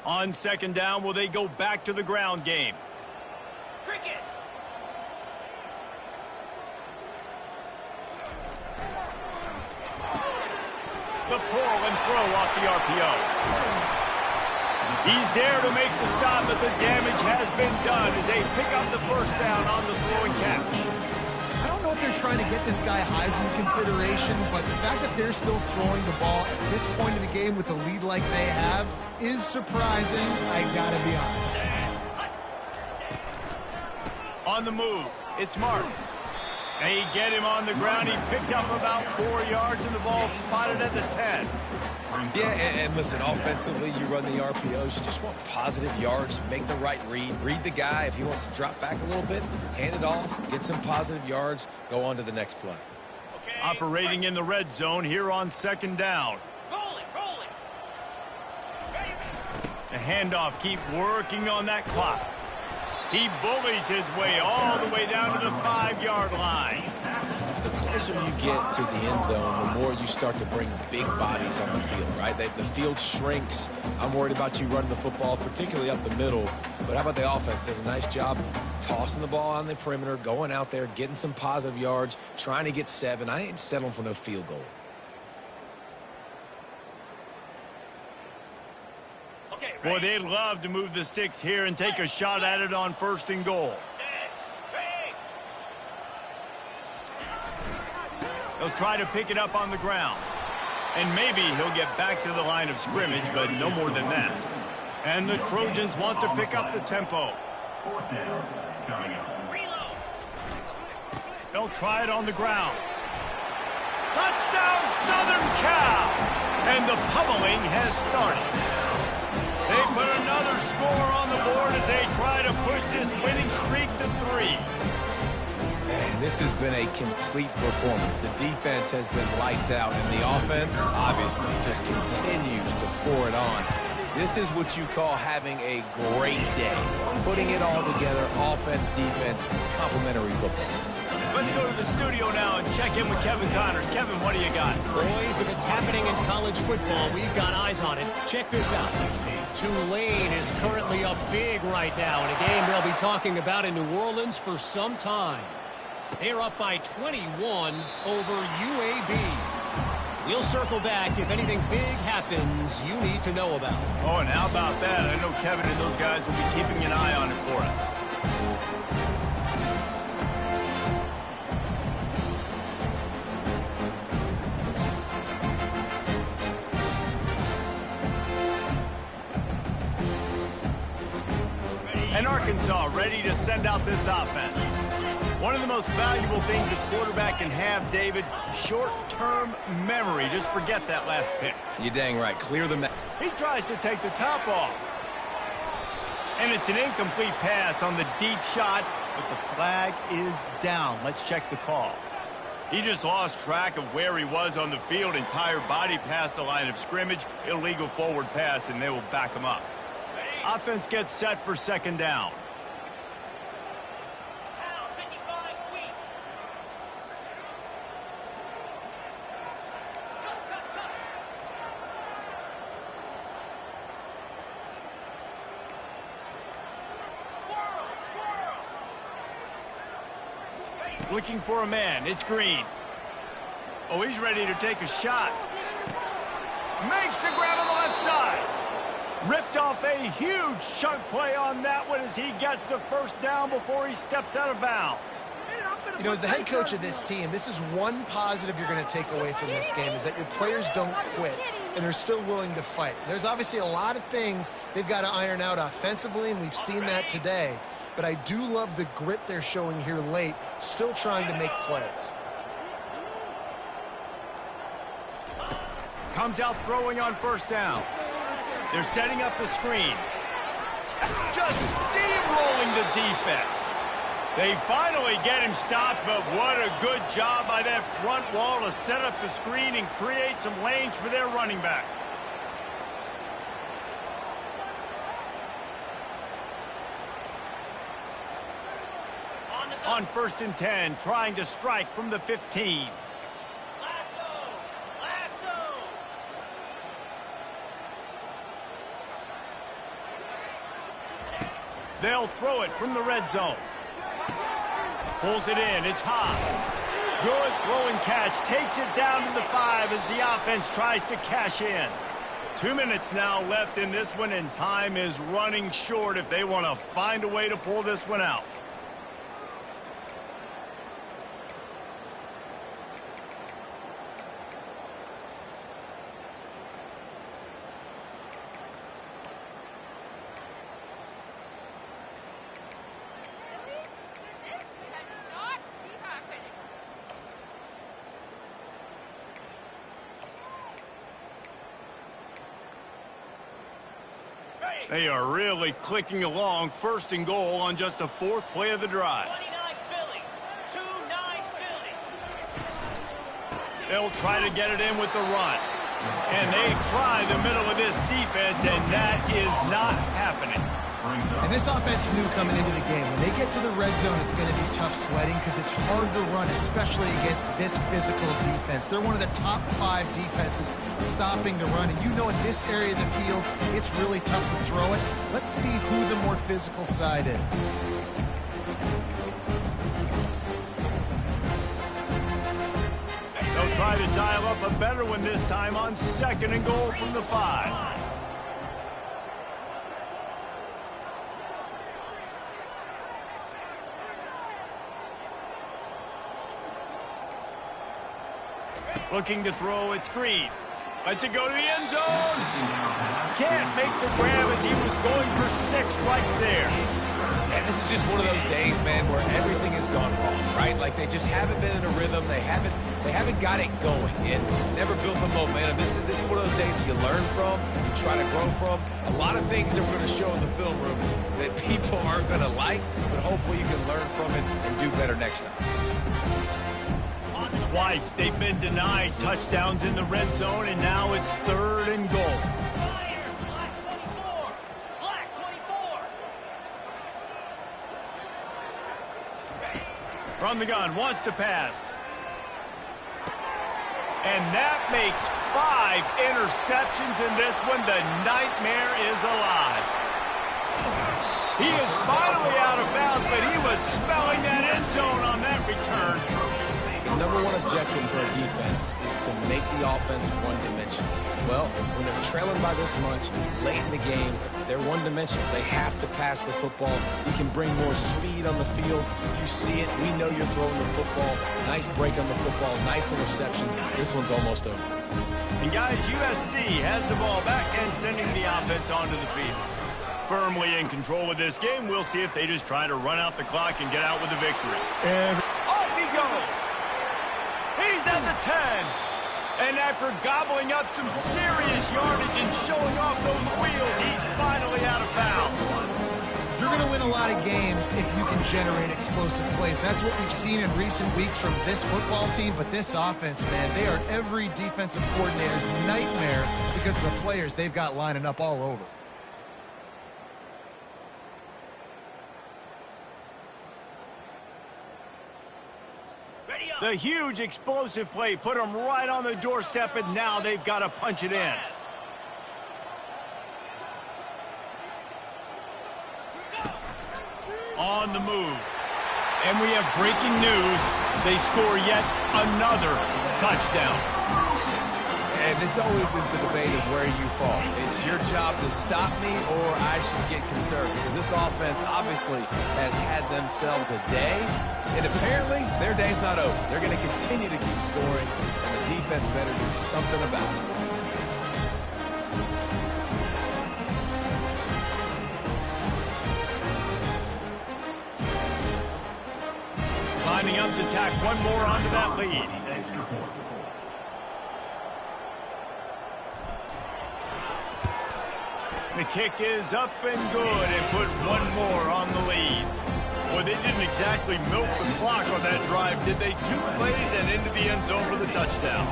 On second down, will they go back to the ground game? Cricket. The pull and throw off the RPO. He's there to make the stop, but the damage has been done as they pick up the first down on the throw and catch. I don't know if they're trying to get this guy Heisman consideration, but the fact that they're still throwing the ball at this point in the game with the lead like they have is surprising, I gotta be honest. On the move, it's Marks. They get him on the ground. He picked up about 4 yards, and the ball spotted at the 10. Yeah, and listen, offensively, you run the RPOs. You just want positive yards, make the right read. Read the guy. If he wants to drop back a little bit, hand it off, get some positive yards, go on to the next play. Okay. Operating in the red zone here on second down. Rolling. The handoff, keep working on that clock. He bullies his way all the way down to the 5-yard line. The closer you get to the end zone, the more you start to bring big bodies on the field, right? The field shrinks. I'm worried about you running the football, particularly up the middle. But how about the offense? Does a nice job tossing the ball on the perimeter, going out there, getting some positive yards, trying to get 7. I ain't settling for no field goal. Boy, they'd love to move the sticks here and take a shot at it on first and goal. They'll try to pick it up on the ground. And maybe he'll get back to the line of scrimmage, but no more than that. And the Trojans want to pick up the tempo. Fourth down coming up. They'll try it on the ground. Touchdown, Southern Cal! And the pummeling has started. They put another score on the board as they try to push this winning streak to 3. Man, this has been a complete performance. The defense has been lights out, and the offense, obviously, just continues to pour it on. This is what you call having a great day. Putting it all together, offense, defense, complementary football. Let's go to the studio now and check in with Kevin Connors. Kevin, what do you got? Boys, if it's happening in college football, we've got eyes on it. Check this out. Tulane is currently up big right now in a game they'll be talking about in New Orleans for some time. They're up by 21 over UAB. We'll circle back if anything big happens you need to know about. Oh, and how about that? I know Kevin and those guys will be keeping an eye on it for us. And Arkansas ready to send out this offense. One of the most valuable things a quarterback can have, David, short-term memory. Just forget that last pick. You're dang right. Clear the He tries to take the top off. And it's an incomplete pass on the deep shot, but the flag is down. Let's check the call. He just lost track of where he was on the field. Entire body past the line of scrimmage. Illegal forward pass, and they will back him up. Offense gets set for second down. Looking for a man. It's Green. Oh, he's ready to take a shot. Makes the grab on the left side. Ripped off a huge chunk play on that one as he gets the first down before he steps out of bounds. You know, as the head coach of this team, this is one positive you're going to take away from this game, is that your players don't quit, and they're still willing to fight. There's obviously a lot of things they've got to iron out offensively, and we've seen that today. But I do love the grit they're showing here late, still trying to make plays. Comes out throwing on first down. They're setting up the screen. Just steamrolling the defense. They finally get him stopped, but what a good job by that front wall to set up the screen and create some lanes for their running back. On 1st and 10, trying to strike from the 15. They'll throw it from the red zone. Pulls it in. It's high. Good throwing catch. Takes it down to the 5 as the offense tries to cash in. 2 minutes now left in this one, and time is running short if they want to find a way to pull this one out. They are really clicking along. 1st and goal on just the 4th play of the drive. 29 Philly. 2-9 Philly. They'll try to get it in with the run. And they try the middle of this defense, and that is not happening. And this offense knew coming into the game, when they get to the red zone, it's going to be tough sledding because it's hard to run, especially against this physical defense. They're one of the top 5 defenses stopping the run. And you know in this area of the field, it's really tough to throw it. Let's see who the more physical side is. They'll try to dial up a better one this time on 2nd and goal from the 5. Looking to throw, it's Green. Lets it go to the end zone. Can't make the grab as he was going for 6 right there. And this is just one of those days, man, where everything has gone wrong, right? Like they just haven't been in a rhythm. They haven't got it going and never built the momentum. This is one of those days that you learn from, you try to grow from. A lot of things that we're going to show in the film room that people aren't going to like, but hopefully you can learn from it and do better next time. Twice they've been denied touchdowns in the red zone, and now it's 3rd and goal. Black 24. From the gun, wants to pass. And that makes 5 interceptions in this one. The nightmare is alive. He is finally out of bounds, but he was smelling that end zone on that return. The number one objective for a defense is to make the offense one-dimensional. Well, when they're trailing by this much, late in the game, they're one-dimensional. They have to pass the football. You can bring more speed on the field. You see it. We know you're throwing the football. Nice break on the football. Nice interception. This one's almost over. And guys, USC has the ball back and sending the offense onto the field. Firmly in control of this game. We'll see if they just try to run out the clock and get out with the victory. Off he goes. He's at the 10. And after gobbling up some serious yardage and showing off those wheels, he's finally out of bounds. You're going to win a lot of games if you can generate explosive plays. That's what we've seen in recent weeks from this football team. But this offense, man, they are every defensive coordinator's nightmare because of the players they've got lining up all over. The huge explosive play put them right on the doorstep, and now they've got to punch it in. On the move. And we have breaking news. They score yet another touchdown. And this always is the debate of where you fall. It's your job to stop me or I should get conservative, because this offense obviously has had themselves a day, and apparently their day's not over. They're going to continue to keep scoring, and the defense better do something about it. Lining up to tack one more onto that lead. Extra point. The kick is up and good and put one more on the lead. Well, they didn't exactly milk the clock on that drive, did they? 2 plays and into the end zone for the touchdown.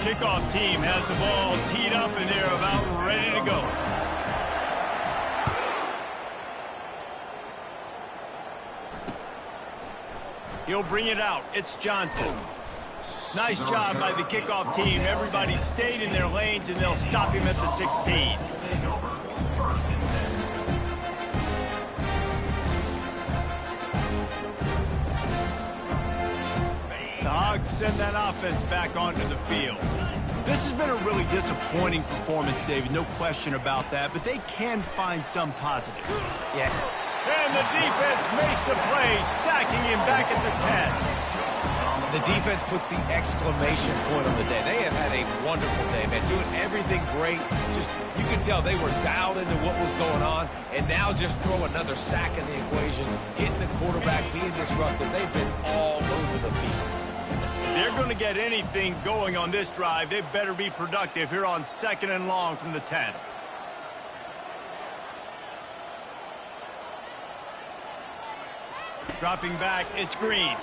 Kickoff team has the ball teed up and they're about ready to go. He'll bring it out. It's Johnson. Nice job by the kickoff team. Everybody stayed in their lanes, and they'll stop him at the 16. Take over. First and 10. The Hogs send that offense back onto the field. This has been a really disappointing performance, David. No question about that, but they can find some positive. Yeah. And the defense makes a play, sacking him back at the 10. The defense puts the exclamation point on the day. They have had a wonderful day, man. Doing everything great. Just, you could tell they were dialed into what was going on. And now just throw another sack in the equation, hitting the quarterback, being disruptive. They've been all over the field. If they're going to get anything going on this drive, they better be productive here on 2nd and long from the 10. Dropping back, it's Green.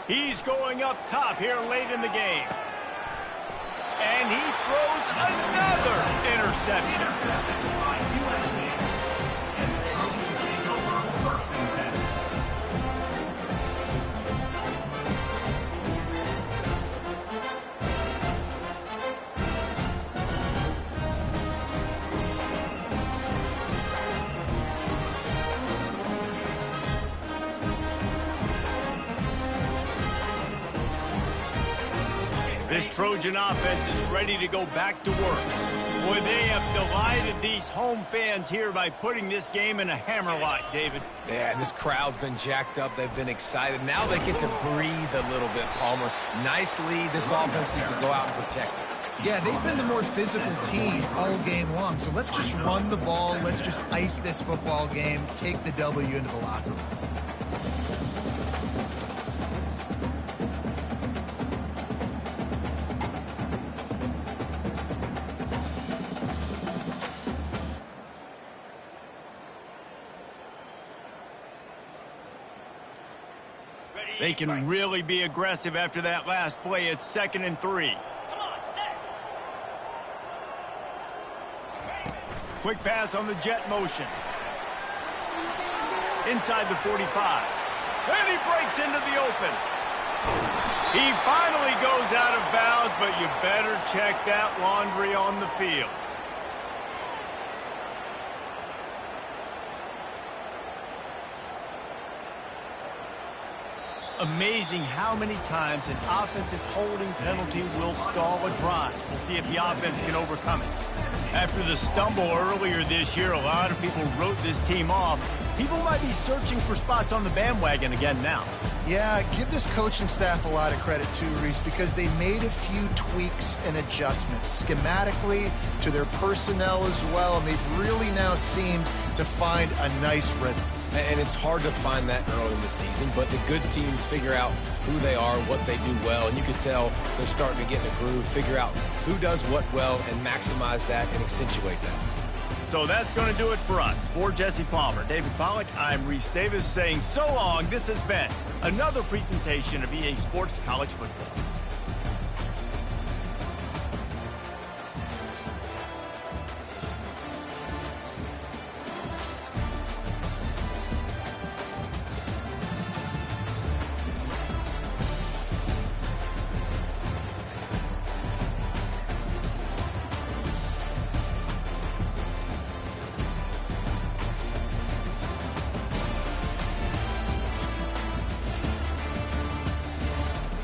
He's going up top here late in the game. And he throws another interception. USC. And the Trojans take over. First and 10. This Trojan offense is ready to go back to work. Boy, they have delighted these home fans here by putting this game in a hammerlock, David. Yeah, and this crowd's been jacked up. They've been excited. Now they get to breathe a little bit, Palmer. Nice lead. This offense needs to go out and protect it. Yeah, they've been the more physical team all game long. So let's just run the ball. Let's just ice this football game. Take the W into the locker room. They can really be aggressive after that last play. It's 2nd and 3. Quick pass on the jet motion. Inside the 45. And he breaks into the open. He finally goes out of bounds, but you better check that laundry on the field. Amazing how many times an offensive holding penalty will stall a drive. We'll see if the offense can overcome it. After the stumble earlier this year, a lot of people wrote this team off. People might be searching for spots on the bandwagon again now. Yeah, give this coaching staff a lot of credit too, Reese, because they made a few tweaks and adjustments schematically to their personnel as well, and they've really now seemed to find a nice rhythm. And it's hard to find that early in the season, but the good teams figure out who they are, what they do well, and you can tell they're starting to get in a groove, figure out who does what well, and maximize that and accentuate that. So that's going to do it for us. For Jesse Palmer, David Pollack, I'm Reese Davis saying so long. This has been another presentation of EA Sports College Football.